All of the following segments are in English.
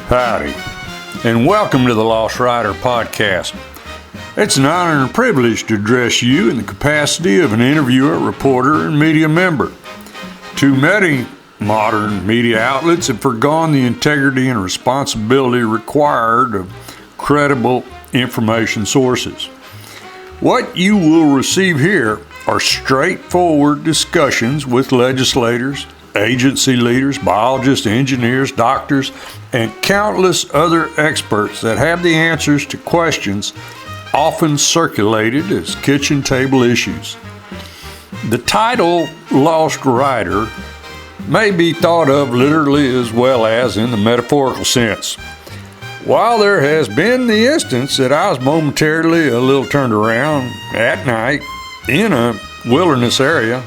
Howdy, and welcome to the Lost Rider podcast. It's an honor and privilege to address you in the capacity of an interviewer, reporter, and media member. Too many modern media outlets have forgone the integrity and responsibility required of credible information sources. What you will receive here are straightforward discussions with legislators, agency leaders, biologists, engineers, doctors, and countless other experts that have the answers to questions often circulated as kitchen table issues. The title Lost Rider may be thought of literally as well as in the metaphorical sense. While there has been the instance that I was momentarily a little turned around at night in a wilderness area,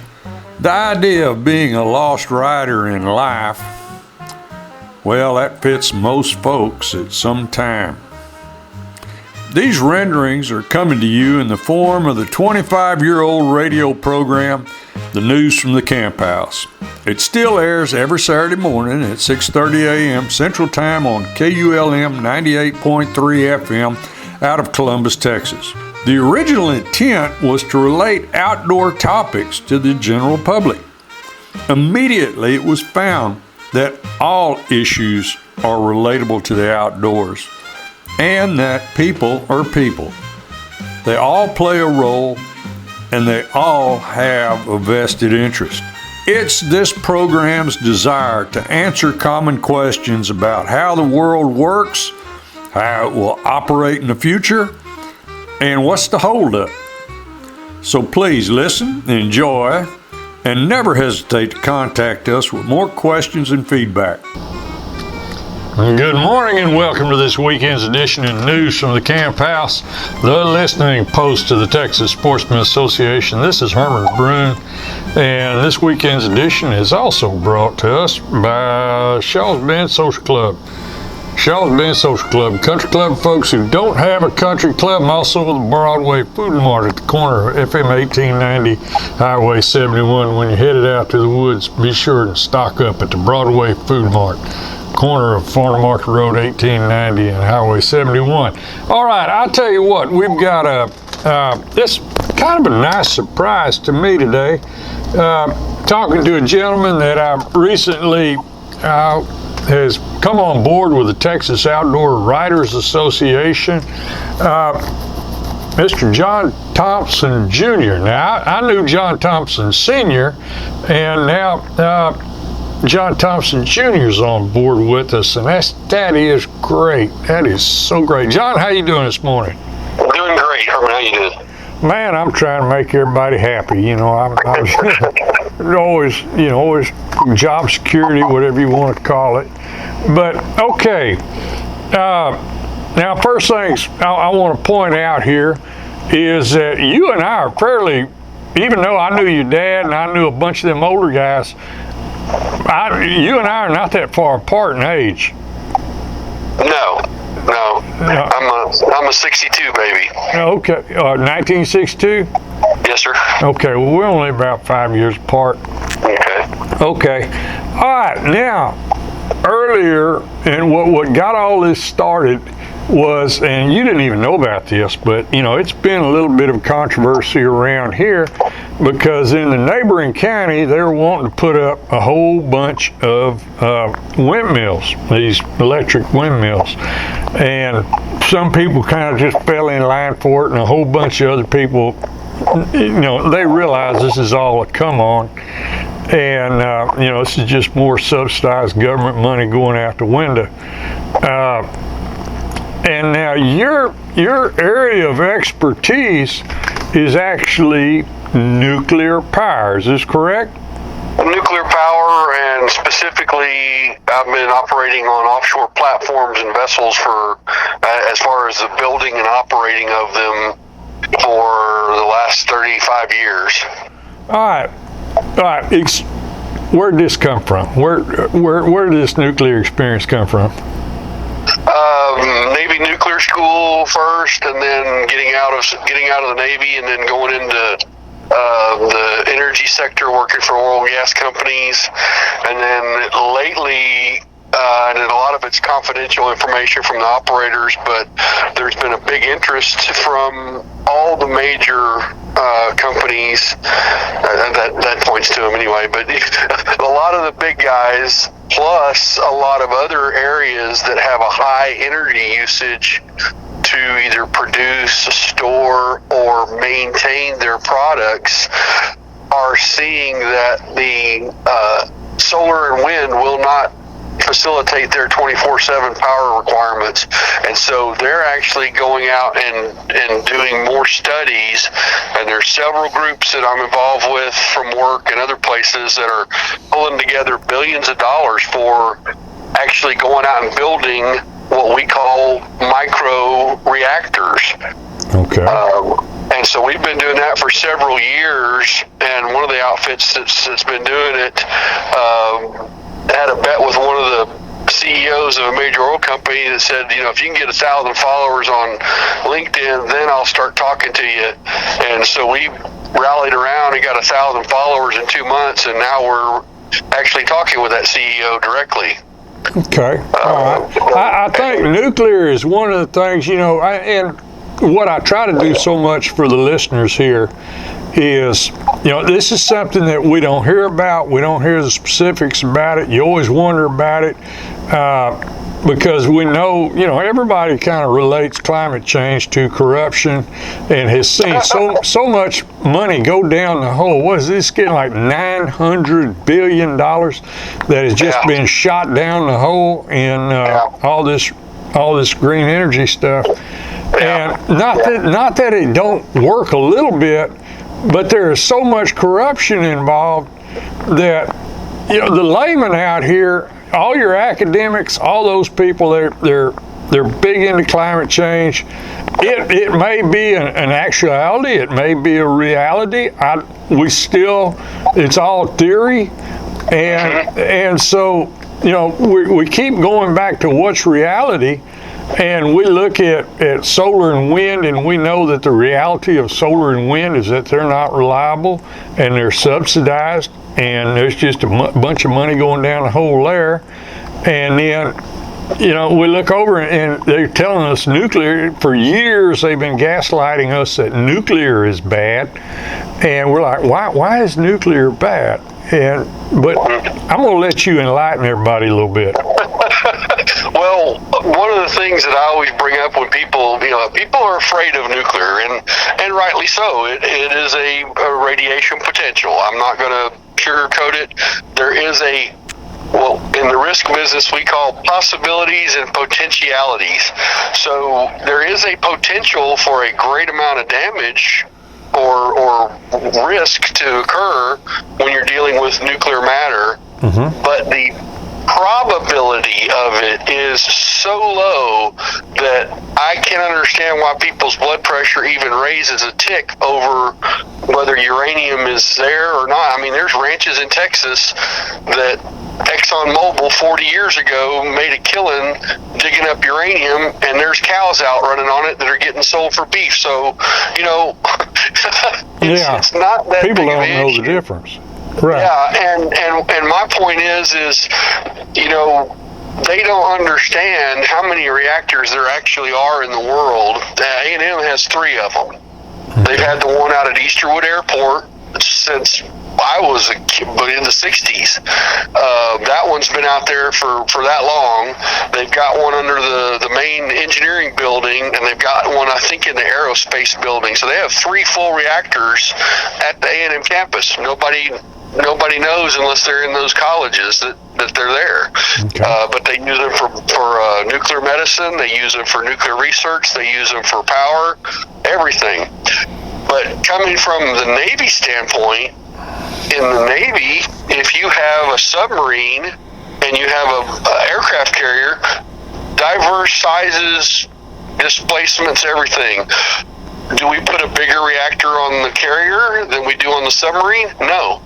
the idea of being a lost rider in life, well, that fits most folks at some time. These renderings are coming to you in the form of the 25-year-old radio program, The News from the Camp House. It still airs every Saturday morning at 6:30 a.m. Central Time on KULM 98.3 FM out of Columbus, Texas. The original intent was to relate outdoor topics to the general public. Immediately, it was found that all issues are relatable to the outdoors and that people are people. They all play a role and they all have a vested interest. It's this program's desire to answer common questions about how the world works, how it will operate in the future, and what's the holdup? So please listen, enjoy, and never hesitate to contact us with more questions and feedback. Good morning and welcome to this weekend's edition of News from the Camp House, the listening post to the Texas Sportsman Association. This is Herman Brune, and this weekend's edition is also brought to us by Shaw's Bend Social Club. Shaw's Bend Social Club, country club folks who don't have a country club, and also the Broadway Food Mart at the corner of FM 1890, Highway 71. When you're headed out to the woods, be sure to stock up at the Broadway Food Mart, corner of Farm Market Road 1890 and Highway 71. All right, I'll tell you what, we've got this kind of a nice surprise to me today. Talking to a gentleman that I recently has come on board with the Texas Outdoor Writers Association, Mr. John Thompson Jr. Now, I knew John Thompson Sr., and now John Thompson Jr. is on board with us, and that is great. That is so great. John, how you doing this morning? I'm doing great, Herman. How you doing? Man, I'm trying to make everybody happy. You know, I'm always job security, whatever you want to call it. But okay, now first things I want to point out here is that you and I are fairly, even though I knew your dad and I knew a bunch of them older guys, you and I are not that far apart in age. No. I'm a 62 baby. Okay, 1962? Yes, sir. Okay, well, we're only about 5 years apart. Okay. All right, now, earlier, and what got all this started was, and you didn't even know about this, but, you know, it's been a little bit of controversy around here because in the neighboring county, they're wanting to put up a whole bunch of windmills, these electric windmills. And some people kind of just fell in line for it, and a whole bunch of other people, you know, they realize this is all a come on. And, you know, this is just more subsidized government money going out the window. And now your area of expertise is actually nuclear power. Is this correct? Nuclear power, and specifically, I've been operating on offshore platforms and vessels for, as far as the building and operating of them for the last 35 years. All right. Where did this come from? Where did this nuclear experience come from? Navy nuclear school first, and then getting out of the Navy, and then going into the energy sector, working for oil and gas companies, and then lately and a lot of it's confidential information from the operators, but there's been a big interest from all the major companies. That points to them anyway, but a lot of the big guys, plus a lot of other areas that have a high energy usage to either produce, store, or maintain their products, are seeing that the solar and wind will not facilitate their 24/7 power requirements, and so they're actually going out and doing more studies, and there's several groups that I'm involved with from work and other places that are pulling together billions of dollars for actually going out and building what we call micro reactors. Okay. And so we've been doing that for several years, and one of the outfits that's been doing it had a bet with one of the CEOs of a major oil company that said, if you can get 1,000 followers on LinkedIn, then I'll start talking to you. And so we rallied around and got 1,000 followers in 2 months, and now we're actually talking with that CEO directly. Okay. All right. I think nuclear is one of the things, and what I try to do so much for the listeners here is, this is something that we don't hear about. We don't hear the specifics about it. You always wonder about it because we know, everybody kind of relates climate change to corruption and has seen so much money go down the hole. What is this getting, like $900 billion that has just been shot down the hole in all this green energy stuff. And not that it don't work a little bit, but there is so much corruption involved that the layman out here, all your academics, all those people, they're big into climate change. It may be an actuality, it may be a reality. It's all theory, and so we keep going back to what's reality. And we look at solar and wind, and we know that the reality of solar and wind is that they're not reliable and they're subsidized, and there's just a bunch of money going down the hole there. And then, we look over and they're telling us nuclear. For years, they've been gaslighting us that nuclear is bad. And we're like, why is nuclear bad? But I'm going to let you enlighten everybody a little bit. Well, one of the things that I always bring up when people are afraid of nuclear, and rightly so. It is a radiation potential. I'm not going to sugarcoat it. There is in the risk business, we call possibilities and potentialities. So there is a potential for a great amount of damage or risk to occur when you're dealing with nuclear matter, but the probability of it is so low that I can understand why people's blood pressure even raises a tick over whether uranium is there or not. I mean, there's ranches in Texas that ExxonMobil 40 years ago made a killing digging up uranium, and there's cows out running on it that are getting sold for beef. So, it's not that people big of don't an know issue. the difference. Right. Yeah, and my point is they don't understand how many reactors there actually are in the world. A&M has 3 of them. They've had the one out at Easterwood Airport since I was a kid, but in the 60s. That one's been out there for that long. They've got one under the main engineering building, and they've got one, I think, in the aerospace building. So they have 3 full reactors at the A&M campus. Nobody knows unless they're in those colleges that they're there. Okay. But they use them for nuclear medicine. They use them for nuclear research. They use them for power, everything. But coming from the Navy standpoint, in the Navy, if you have a submarine and you have a aircraft carrier, diverse sizes, displacements, everything. Do we put a bigger reactor on the carrier than we do on the submarine? No.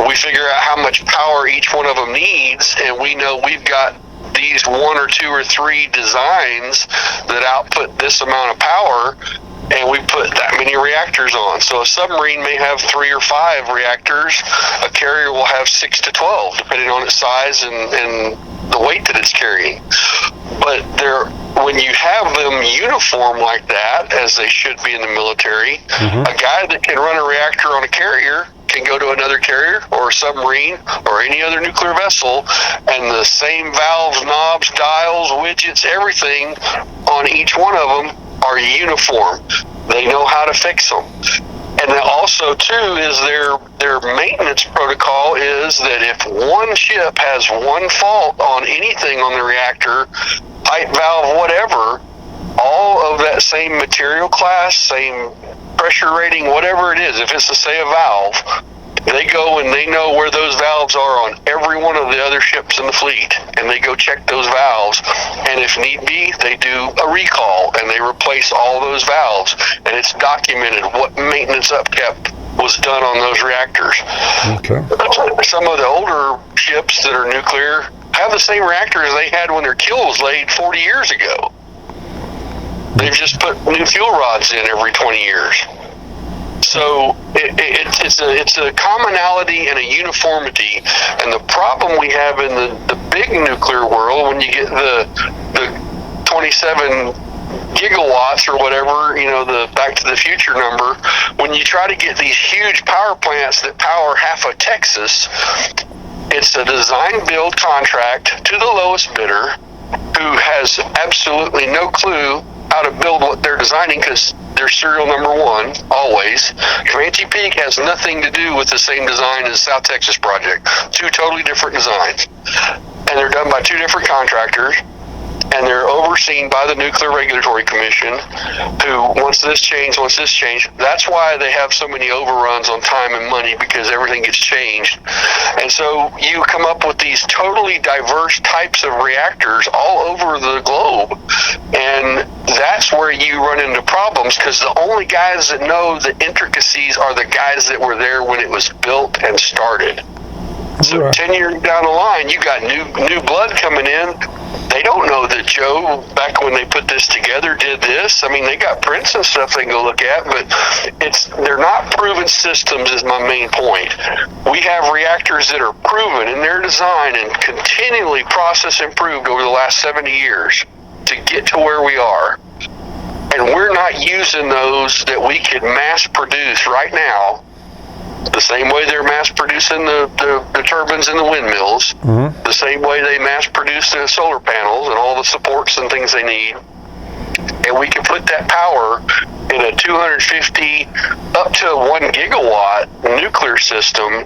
We figure out how much power each one of them needs, and we know we've got these 1 or 2 or 3 designs that output this amount of power, and we put that many reactors on. So a submarine may have 3 or 5 reactors. A carrier will have 6 to 12, depending on its size and the weight that it's carrying. But when you have them uniform like that, as they should be in the military, a guy that can run a reactor on a carrier can go to another carrier or a submarine or any other nuclear vessel, and the same valves, knobs, dials, widgets, everything on each one of them are uniform. They know how to fix them. And then also, too, is their maintenance protocol is that if one ship has one fault on anything on the reactor, pipe, valve, whatever, all of that same material class, same pressure rating, whatever it is, if it's to say a valve, they go and they know where those valves are on every one of the other ships in the fleet, and they go check those valves, and if need be, they do a recall and they replace all those valves, and it's documented what maintenance upkeep was done on those reactors. Okay. Some of the older ships that are nuclear have the same reactors they had when their keel was laid 40 years ago. They've just put new fuel rods in every 20 years. So it's a commonality and a uniformity. And the problem we have in the big nuclear world, when you get the 27 gigawatts or whatever, the Back to the Future number, when you try to get these huge power plants that power half of Texas, it's a design-build contract to the lowest bidder who has absolutely no clue how to build what they're designing, because they're serial number one, always. Comanche Peak has nothing to do with the same design as South Texas project. 2 totally different designs. And they're done by 2 different contractors. And they're overseen by the Nuclear Regulatory Commission, who wants this changed. That's why they have so many overruns on time and money, because everything gets changed. And so you come up with these totally diverse types of reactors all over the globe. And that's where you run into problems, because the only guys that know the intricacies are the guys that were there when it was built and started. So 10 years down the line, you got new blood coming in. They don't know that Joe, back when they put this together, did this. I mean, they got prints and stuff they can go look at, but they're not proven systems is my main point. We have reactors that are proven in their design and continually process improved over the last 70 years to get to where we are. And we're not using those that we could mass produce right now, the same way they're mass producing the turbines and the windmills, the same way they mass produce the solar panels and all the supports and things they need. And we can put that power in a 250 up to 1 gigawatt nuclear system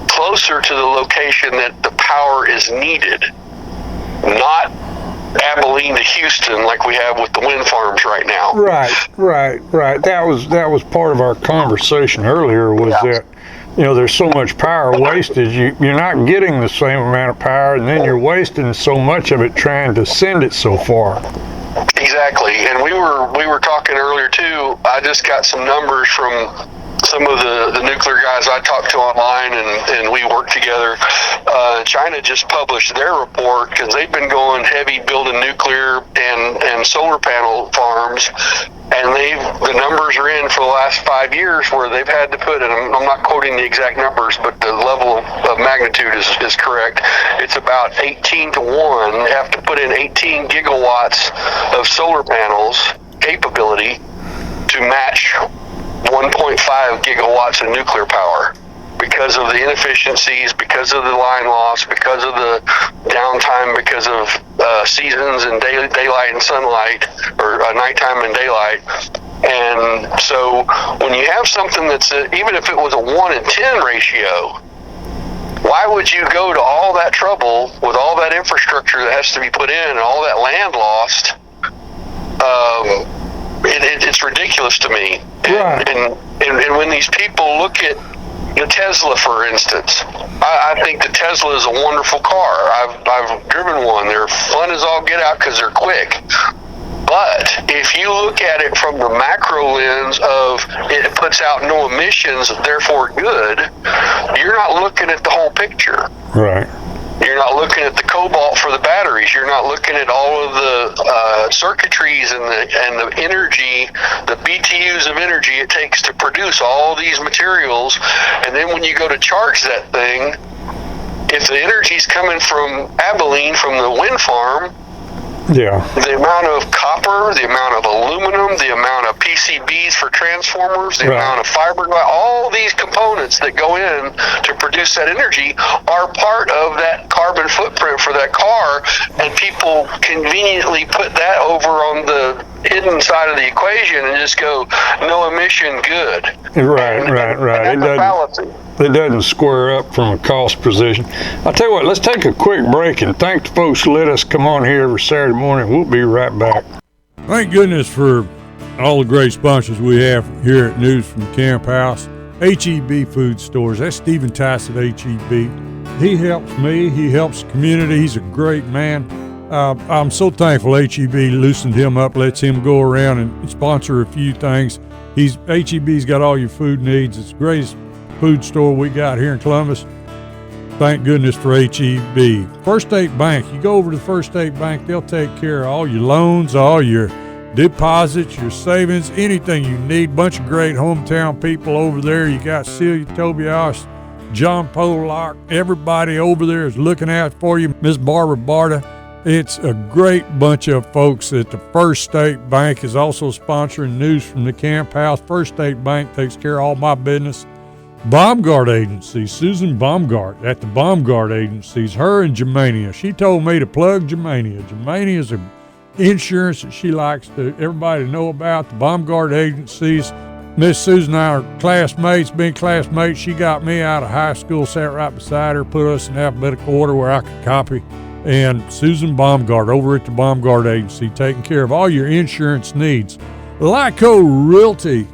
closer to the location that the power is needed, not Abilene to Houston like we have with the wind farms right now. Right. That was part of our conversation earlier, was that there's so much power wasted. You're not getting the same amount of power, and then you're wasting so much of it trying to send it so far. Exactly. And we were talking earlier too. I just got some numbers from some of the nuclear guys I talked to online, and we work together. China just published their report, because they've been going heavy building nuclear and solar panel farms, and the numbers are in for the last 5 years where they've had to put, and I'm not quoting the exact numbers, but the level of magnitude is correct. It's about 18 to 1. They have to put in 18 gigawatts of solar panels capability to match 1.5 gigawatts of nuclear power, because of the inefficiencies, because of the line loss, because of the downtime, because of seasons and daylight and sunlight, or nighttime and daylight. And so when you have something that's even if it was a 1 in 10 ratio, why would you go to all that trouble with all that infrastructure that has to be put in and all that land lost? It's ridiculous to me. Right. And when these people look at the Tesla, for instance, I think the Tesla is a wonderful car. I've driven one. They're fun as all get out because they're quick. But if you look at it from the macro lens of it puts out no emissions, therefore good, you're not looking at the whole picture. Right. You're not looking at the cobalt for the batteries. You're not looking at all of the circuitries and the energy, the BTUs of energy it takes to produce all these materials. And then when you go to charge that thing, if the energy's coming from Abilene, from the wind farm, the amount of copper, the amount of aluminum, the amount of PCBs for transformers, the amount of fiberglass, all these components that go in to produce that energy are part of that carbon footprint for that car, and people conveniently put that over on the hidden side of the equation and just go, no emission, good. Right. It doesn't square up from a cost position. I'll tell you what, let's take a quick break and thank the folks who let us come on here every Saturday morning. We'll be right back. Thank goodness for all the great sponsors we have here at News from the Camp House. H-E-B Food Stores. That's Stephen Tice at H-E-B. He helps me. He helps the community. He's a great man. I'm so thankful H-E-B loosened him up, lets him go around and sponsor a few things. H-E-B's got all your food needs. It's the greatest food store we got here in Columbus. Thank goodness for H-E-B. First State Bank. You go over to the First State Bank, they'll take care of all your loans, all your deposits, your savings, anything you need. Bunch of great hometown people over there. You got Celia Tobias, John Pollock. Everybody over there is looking out for you. Miss Barbara Barta. It's a great bunch of folks at the First State Bank is also sponsoring News from the Camp House. First State Bank takes care of all my business. Baumgart Agency, Susan Baumgart at the Baumgart Agencies, her and Germania. She told me to plug Germania. Germania is an insurance that she likes everybody to know about. The Baumgart Agencies. Miss Susan and I are classmates, being classmates. She got me out of high school, sat right beside her, put us in alphabetical order where I could copy. And Susan Baumgart over at the Baumgart Agency taking care of all your insurance needs. Lyco Realty,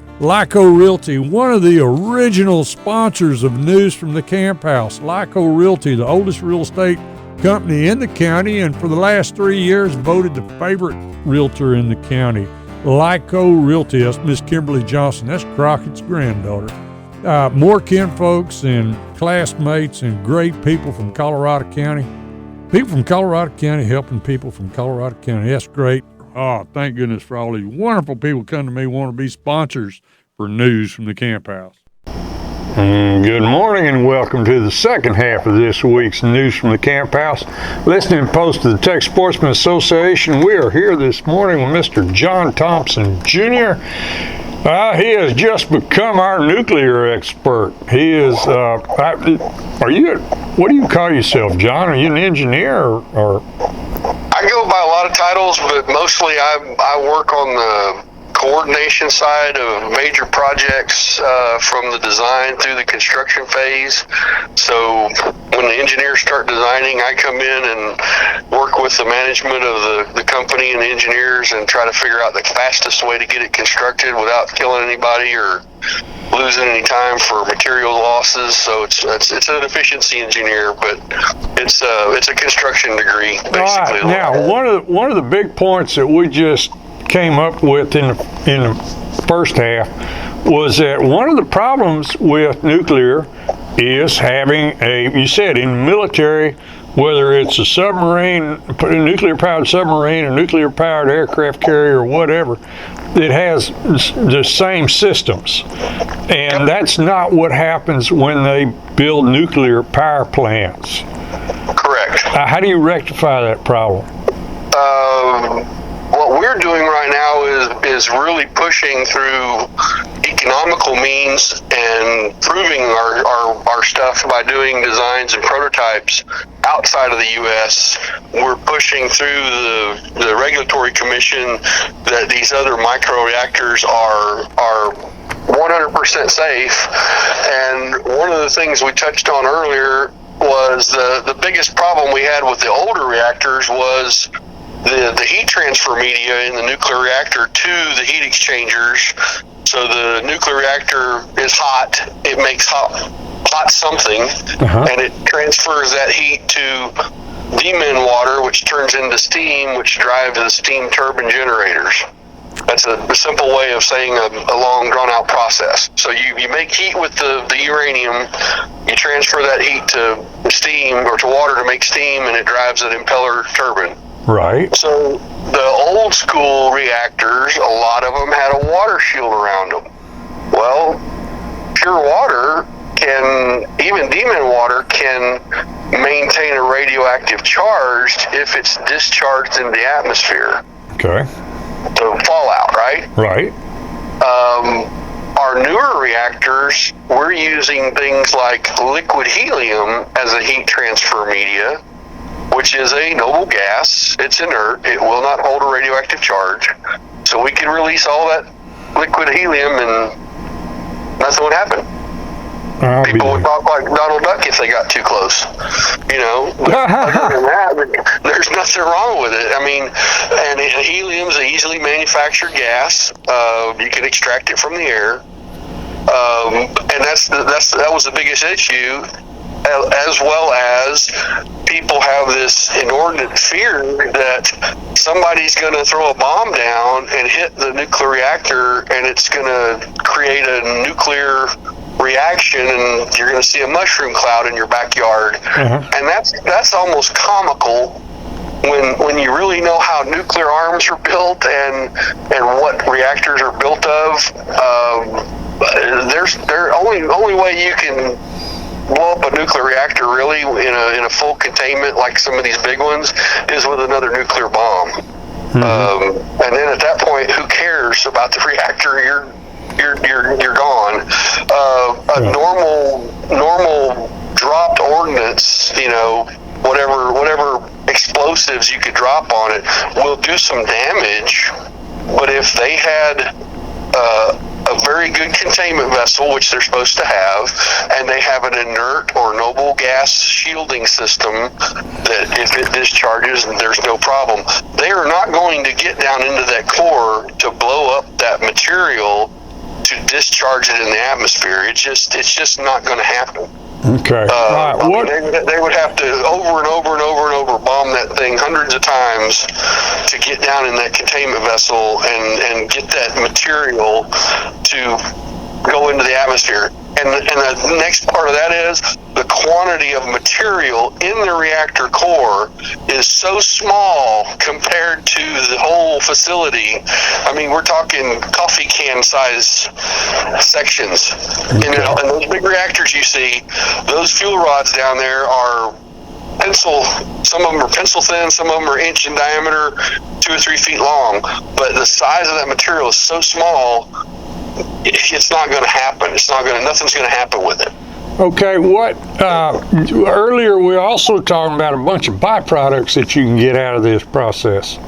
one of the original sponsors of News from the Camp House. Lyco Realty, the oldest real estate company in the county, and for the last 3 years voted the favorite realtor in the county. Lyco Realty, that's Miss Kimberly Johnson, that's Crockett's granddaughter. More kinfolks and classmates and great people from Colorado County. People from Colorado County helping people from Colorado County. That's great. Oh, thank goodness for all these wonderful people come to me want to be sponsors for News from the Camp House. Good morning and welcome to the second half of this week's News from the Camp House. Listening post to the Texas Sportsman Association, we are here this morning with Mr. John Thompson Jr. He has just become our nuclear expert. He is, what do you call yourself, John? Are you an engineer or? I go by a lot of titles, but mostly I work on the coordination side of major projects from the design through the construction phase. So when the engineers start designing, I come in and work with the management of the company and the engineers and try to figure out the fastest way to get it constructed without killing anybody or losing any time for material losses. So it's an efficiency engineer, but it's a construction degree basically. Now one of the big points that we just came up with in the first half was that one of the problems with nuclear is having you said in the military, whether it's a submarine, a nuclear-powered submarine, a nuclear-powered aircraft carrier, or whatever, it has the same systems. And that's not what happens when they build nuclear power plants. Correct. How do you rectify that problem? What we're doing right now is really pushing through economical means and proving our stuff by doing designs and prototypes outside of the U.S. We're pushing through the regulatory commission that these other microreactors are 100% safe. And one of the things we touched on earlier was the biggest problem we had with the older reactors was the heat transfer media in the nuclear reactor to the heat exchangers. So the nuclear reactor is hot, it makes hot something, and it transfers that heat to demon water, which turns into steam, which drives the steam turbine generators. That's a simple way of saying a long, drawn-out process. So you make heat with the uranium, you transfer that heat to steam or to water to make steam, and it drives an impeller turbine. Right. So the old school reactors, a lot of them had a water shield around them. Well, pure water even demon water can maintain a radioactive charge if it's discharged in the atmosphere. Okay. So fallout, right? Right. Our newer reactors, we're using things like liquid helium as a heat transfer media, which is a noble gas. It's inert. It will not hold a radioactive charge. So we can release all that liquid helium and nothing would happen. People would talk like Donald Duck if they got too close. But other than that, there's nothing wrong with it. I mean, and helium is an easily manufactured gas. You can extract it from the air. And that was the biggest issue, as well as people have this inordinate fear that somebody's going to throw a bomb down and hit the nuclear reactor, and it's going to create a nuclear reaction, and you're going to see a mushroom cloud in your backyard. And that's almost comical when you really know how nuclear arms are built and what reactors are built of. There's only way you can blow up a nuclear reactor really in a full containment like some of these big ones is with another nuclear bomb. And then at that point, who cares about the reactor? You're gone. A normal dropped ordnance, whatever explosives you could drop on it will do some damage. But if they had a very good containment vessel, which they're supposed to have, and they have an inert or noble gas shielding system that if it discharges, there's no problem. They are not going to get down into that core to blow up that material to discharge it in the atmosphere. It's just not going to happen. Okay. They would have to over and over bomb that thing hundreds of times to get down in that containment vessel and get that material to go into the atmosphere. And the next part of that is the quantity of material in the reactor core is so small compared to the whole facility. I mean, we're talking coffee can size sections. Okay. And those big reactors you see, those fuel rods down there are pencil. Some of them are pencil thin, some of them are inch in diameter, 2 or 3 feet long. But the size of that material is so small, it's not going to happen. Nothing's going to happen with it. Okay, earlier we also talking about a bunch of byproducts that you can get out of this process.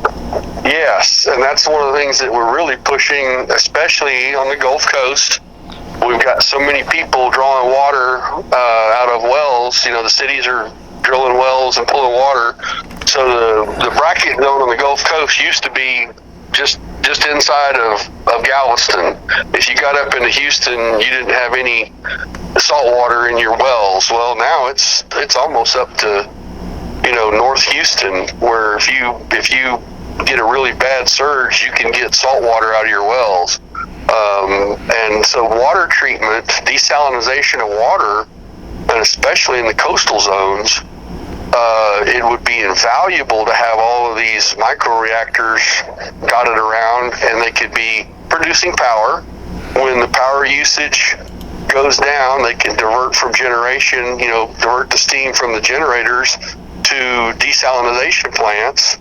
Yes, and that's one of the things that we're really pushing, especially on the Gulf Coast. We've got so many people drawing water out of wells. The cities are drilling wells and pulling water. So the bracket zone on the Gulf Coast used to be just inside of Galveston. If you got up into Houston, you didn't have any salt water in your wells. Well, now it's almost up to North Houston, where if you get a really bad surge, you can get salt water out of your wells. And so water treatment, desalination of water, and especially in the coastal zones, it would be invaluable to have all of these microreactors dotted around, and they could be producing power. When the power usage goes down, they can divert from generation, divert the steam from the generators to desalination plants.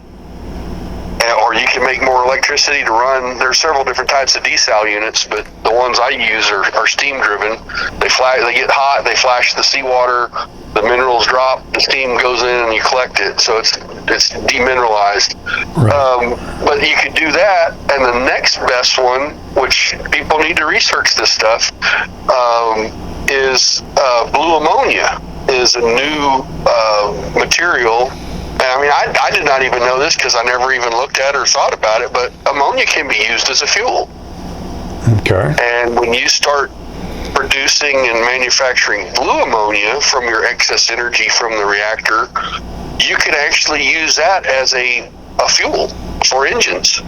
Or you can make more electricity to run. There's several different types of desal units, but the ones I use are steam driven. They get hot, they flash the seawater, the minerals drop, the steam goes in, and you collect it. So it's demineralized. Right. But you could do that, and the next best one, which people need to research this stuff, is blue ammonia. Is a new material. I mean, I did not even know this because I never even looked at it or thought about it, but ammonia can be used as a fuel. Okay. And when you start producing and manufacturing blue ammonia from your excess energy from the reactor, you can actually use that as a fuel for engines.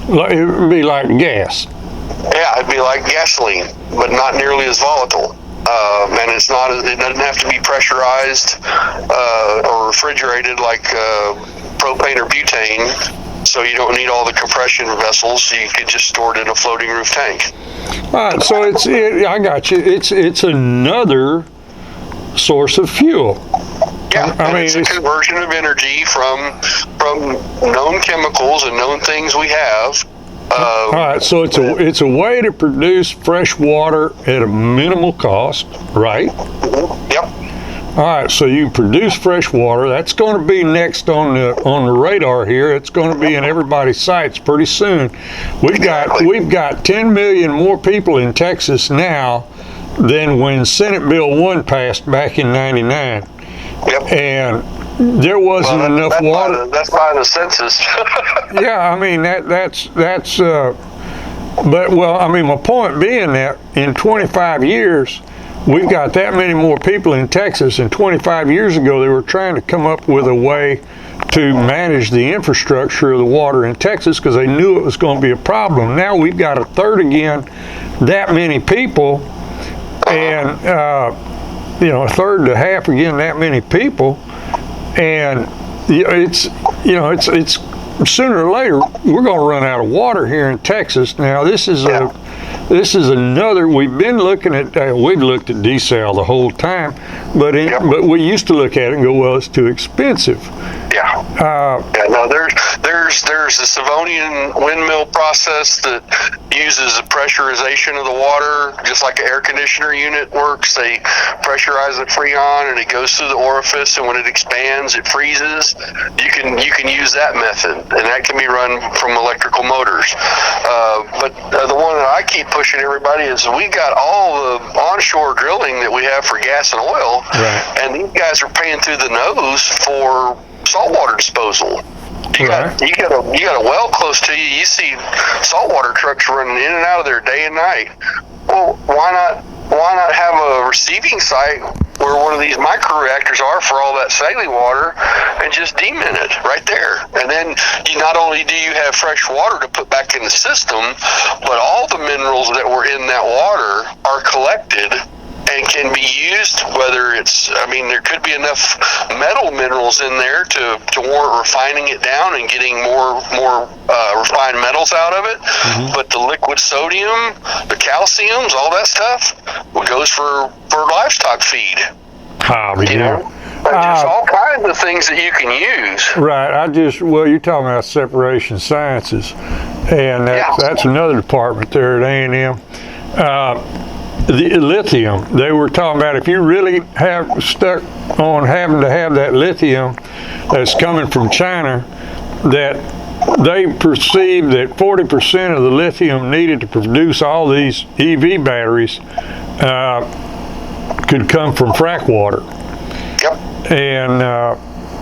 It would be like gas. Yeah, it'd be like gasoline, but not nearly as volatile. and it doesn't have to be pressurized or refrigerated like propane or butane. So you don't need all the compression vessels. You could just store it in a floating roof tank. All right, so I got you. It's another source of fuel. Yeah, I mean, it's a conversion of energy from known chemicals and known things we have. All right, so it's a way to produce fresh water at a minimal cost, right? Yep. All right, so you produce fresh water. That's going to be next on the radar here. It's going to be in everybody's sights pretty soon. We've got 10 million more people in Texas now than when Senate Bill 1 passed back in '99. Yep. And there wasn't enough water. That's by the census. Yeah, I mean that's. But I mean, my point being that in 25 years, we've got that many more people in Texas. And 25 years ago, they were trying to come up with a way to manage the infrastructure of the water in Texas because they knew it was going to be a problem. Now we've got a third again, that many people, and a third to half again that many people, and it's sooner or later we're going to run out of water here in Texas. Now this is another. We've been looking at we've looked at desal the whole time, but we used to look at it and go, well, it's too expensive. No, there's the Savonian windmill process that uses the pressurization of the water, just like an air conditioner unit works. They pressurize the freon and it goes through the orifice, and when it expands, it freezes. You can use that method, and that can be run from electrical motors. But the one that I keep pushing everybody is we got all the onshore drilling that we have for gas and oil, right, and these guys are paying through the nose for saltwater disposal. You got a well close to you. You see saltwater trucks running in and out of there day and night. Well, why not have a receiving site where one of these microreactors are for all that saline water, and just demint it right there? And then not only do you have fresh water to put back in the system, but all the minerals that were in that water are collected and can be used, whether there could be enough metal minerals in there to warrant refining it down and getting more refined metals out of it. Mm-hmm. But the liquid sodium, the calciums, all that stuff goes for livestock feed. There's all kinds of things that you can use. Right. You're talking about separation sciences, and that's another department there at A&M. The lithium, they were talking about if you really have stuck on having to have that lithium that's coming from China, that they perceive that 40% of the lithium needed to produce all these EV batteries could come from frack water. Yep. And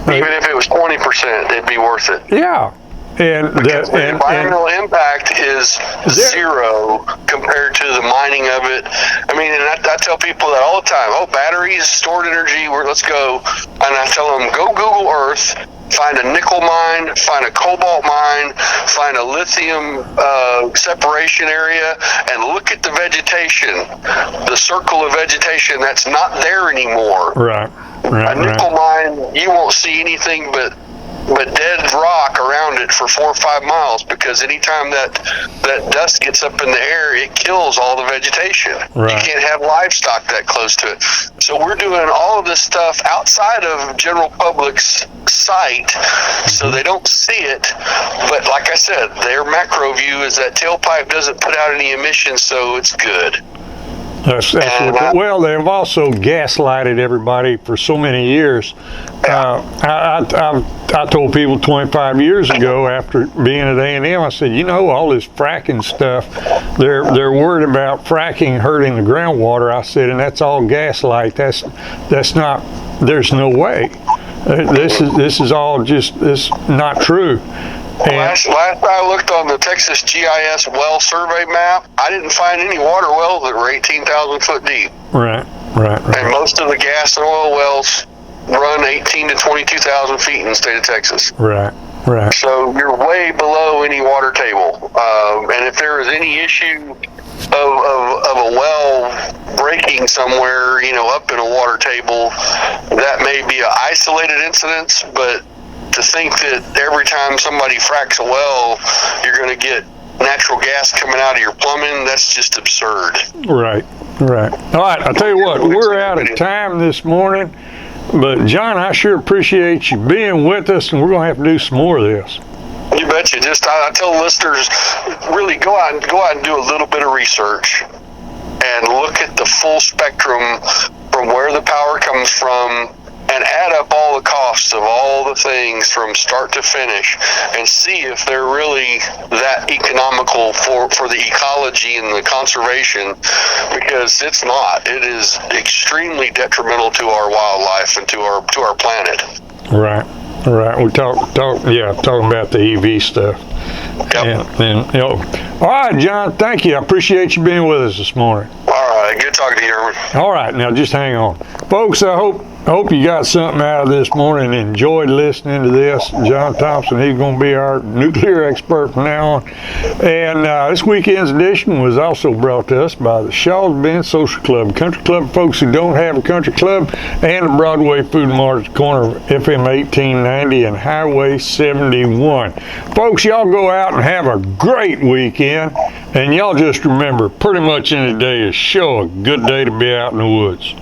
even if it was 20%, it'd be worth it. Yeah. And the environmental impact is zero compared to the mining of it. I mean, and I tell people that all the time. Oh, batteries, stored energy. Let's go. And I tell them, go Google Earth, find a nickel mine, find a cobalt mine, find a lithium separation area, and look at the vegetation, the circle of vegetation that's not there anymore. Right. A nickel mine, you won't see anything but dead rock around it for 4 or 5 miles, because anytime that dust gets up in the air, it kills all the vegetation. Right. You can't have livestock that close to it. So we're doing all of this stuff outside of general public's sight, so they don't see it. But like I said, their macro view is that tailpipe doesn't put out any emissions, so it's good. Well, they've also gaslighted everybody for so many years. I told people 25 years ago, after being at A&M, I said, all this fracking stuff, they're worried about fracking hurting the groundwater. I said, and that's all gaslight. That's not. There's no way. This is all just not true. Last I looked on the Texas GIS well survey map, I didn't find any water wells that were 18,000 foot deep. Right. And most of the gas and oil wells run 18 to 22,000 feet in the state of Texas. Right. Right. So you're way below any water table. And if there is any issue of a well breaking somewhere, up in a water table, that may be an isolated incident, but to think that every time somebody fracks a well, you're going to get natural gas coming out of your plumbing, that's just absurd. Right. All right, I'll tell you what, we're out of time this morning, but John, I sure appreciate you being with us, and we're going to have to do some more of this. You betcha. I tell listeners, really go out and do a little bit of research and look at the full spectrum from where the power comes from, and add up all the costs of all the things from start to finish, and see if they're really that economical for the ecology and the conservation, because it's not. It is extremely detrimental to our wildlife and to our planet. Right. We talking about the EV stuff. Yep. All right, John, thank you. I appreciate you being with us this morning. All right, good talking to you, Herman. All right, now just hang on. Folks, I hope you got something out of this morning and enjoyed listening to this. John Thompson, he's going to be our nuclear expert from now on. And this weekend's edition was also brought to us by the Shaw's Bend Social Club, country club folks who don't have a country club, and the Broadway Food Mart at the corner of FM 1890 and Highway 71. Folks, y'all go out and have a great weekend, and y'all just remember, pretty much any day is sure a good day to be out in the woods.